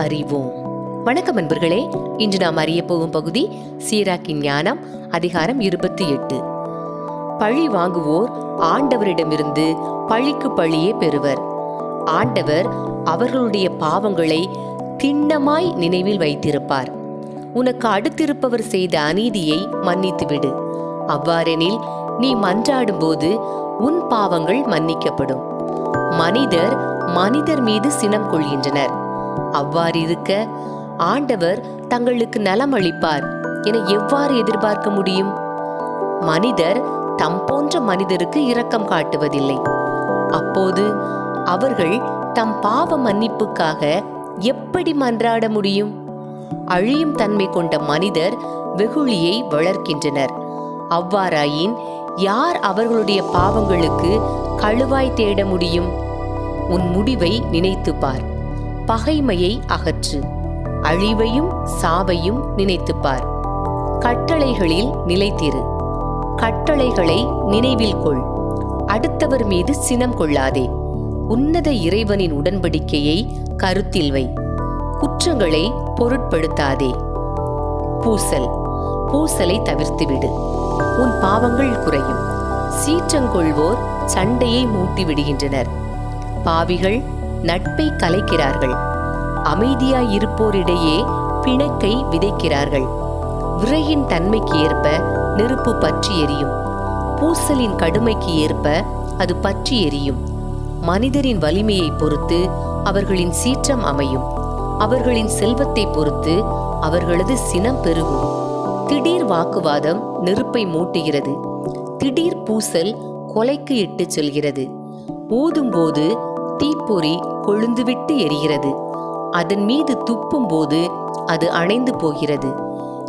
அறிவோம். வணக்கம் அன்பர்களே, இன்று நாம் அறிய போகும் பகுதி சீராக்கின் ஞானம், அதிகாரம் 28. பழி வாங்குவோர் ஆண்டவரிடமிருந்து பழிக்கு பழியே பெறுவர். ஆண்டவர் அவர்களுடைய பாவங்களை திண்ணமாய் நினைவில் வைத்திருப்பார். உனக்கு அடுத்திருப்பவர் செய்த அநீதியை மன்னித்துவிடு. அவ்வாறெனில் நீ மன்றாடும்போது உன் பாவங்கள் மன்னிக்கப்படும். மனிதர் மனிதர் மீது சினம் கொள்கின்றனர். அவ்வாறிருக்க ஆண்டவர் தங்களுக்கு நலம் அளிப்பார் என எவ்வாறு எதிர்பார்க்க முடியும்? மனிதர் தம் போன்ற மனிதருக்கு இரக்கம் காட்டுவதில்லை. அப்போது அவர்கள் தம் பாவ மன்னிப்புக்காக எப்படி மன்றாட முடியும்? அழியும் தன்மை கொண்ட மனிதர் வெகுளியை வளர்க்கின்றனர். அவ்வாறாயின் யார் அவர்களுடைய பாவங்களுக்கு கழுவாய் தேட முடியும்? உன் முடிவை நினைத்துப்பார். பகைமையை அகற்று. அழிவையும் சாவையும் நினைத்துப்பார். கட்டளைகளில் நிலைத்திரு. கட்டளைகளை நினைவில் கொள். அடுத்தவர் மீது சினம் கொள்ளாதே. உன்னத இறைவனின் உடன்படிக்கையை கருத்தில் வை. குற்றங்களை பொருட்படுத்தாதே. பூசலை தவிர்த்துவிடு. உன் பாவங்கள் குறையும். சீற்றங்கொள்வோர் சண்டையை மூட்டி விடுகின்றனர். பாவிகள் நட்பை கலைக்கிறார்கள். அமைதியாயிருப்போரிடையே பிணக்கை விதைக்கிறார்கள். விறகின் தன்மைக்கு ஏற்ப நெருப்பு பற்றி எரியும். பூசலின் கடுமைக்கு ஏற்ப அது பற்றி எரியும். மனிதரின் வலிமையை பொறுத்து அவர்களின் சீற்றம் அமையும். அவர்களின் செல்வத்தை பொறுத்து அவர்களது சினம் பெருகும். திடீர் வாக்குவாதம் நெருப்பை மூட்டுகிறது. திடீர் பூசல் கொலைக்கு இட்டு செல்கிறது. ஊதும்போது தீப்பொறி கொழுந்துவிட்டு எரிகிறது. அதன் மீது துப்பும் போது அது அணைந்து போகிறது.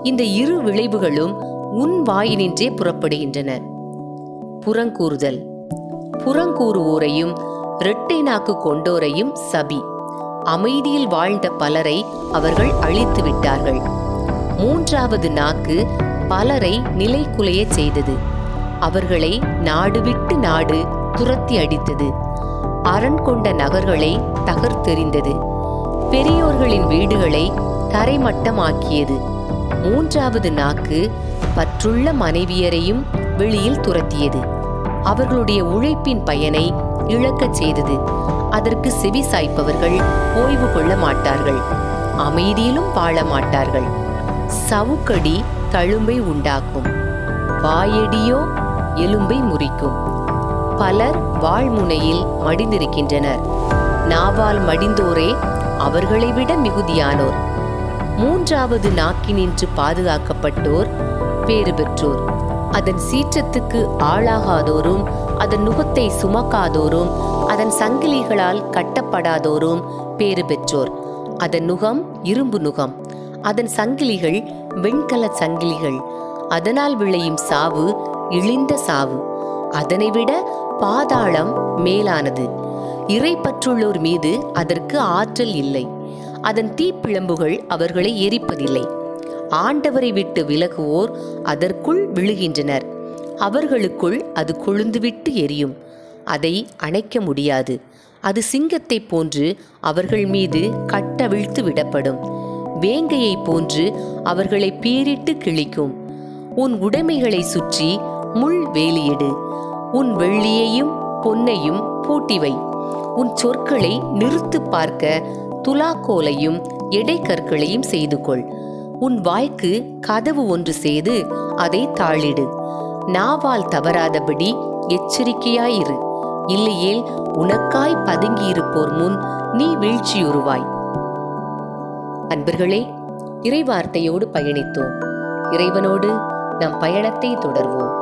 இந்த இரு விளைவுகளும் உன் வாயினின்றே புறப்படுகின்றன. புறங்கூறுதல். புறங்கூறுவோரையும் இரட்டை நாக்கு கொண்டோரையும் சபி. அமைதியில் வாழ்ந்த பலரை அவர்கள் அழித்து விட்டார்கள். மூன்றாவது நாக்கு பலரை நிலை குலைய செய்தது. அவர்களை நாடு விட்டு நாடு துரத்தி அடித்தது. அரண் கொண்ட நகர்களை தகர்த்தெறிந்தது. பெரியோர்களின் வீடுகளை தரைமட்டமாக்கியது. மூன்றாவது நாக்கு பற்றுள்ள மனைவியரையும் வெளியில் துரத்தியது. அவர்களுடைய உழைப்பின் பயனை இழக்கச் செய்தது. அதற்கு செவி சாய்ப்பவர்கள் ஓய்வு கொள்ள மாட்டார்கள். அமைதியிலும் வாழ மாட்டார்கள். சவுக்கடி தழும்பை உண்டாக்கும். வாயடியோ எலும்பை முறிக்கும். பலர் வாழ்முனையில் மடிந்திருக்கின்றனர். நாவால் மடிந்தோரே அவர்களை விட மிகுதியானோர். மூன்றாவது நாக்கினின்று பாதுகாக்கப்பட்டோர் பேறு பெற்றோர். அதன் சீற்றத்துக்கு ஆளாகாதோரும், அதன் நுகத்தை சுமக்காதோரும், அதன் சங்கிலிகளால் கட்டப்படாதோரும் பேறு பெற்றோர். அதன் நுகம் இரும்பு நுகம். அதன் சங்கிலிகள் வெண்கல சங்கிலிகள். அதனால் விளையும் சாவு இழிந்த சாவு. அதனை விட பாதாளம் மேலானது. இறை பற்றுள்ளோர் மீது அதற்கு ஆற்றல் இல்லை. அதன் தீப்பிழம்புகள் அவர்களை எரிப்பதில்லை. ஆண்டவரை விட்டு விலகுவோர் அதற்குள் விழுகின்றனர். அவர்களுக்குள் அது கொழுந்துவிட்டு எரியும். அதை அணைக்க முடியாது. அது சிங்கத்தை போன்று அவர்கள் மீது கட்டவிழ்த்து விடப்படும். வேங்கையை போன்று அவர்களை பீரிட்டு கிழிக்கும். உன் உடைமைகளை சுற்றி முள் வேலியிடு. உன் வெள்ளியையும் பொன்னையும் பூட்டிவை. உன் சொற்களை நிறுத்து பார்க்க துலாக்கோலையும் எடைக்கற்களையும் செய்து கொள். உன் வாய்க்கு கதவு ஒன்று செய்து அதை தாளிடு. நாவால் தவறாதபடி எச்சரிக்கையாயிரு. இல்லையேல் உனக்காய் பதுங்கியிருப்போர் முன் நீ வீழ்ச்சியுறுவாய். அன்பர்களே, இறைவார்த்தையோடு பயணித்தோம். இறைவனோடு நம் பயணத்தை தொடர்வோம்.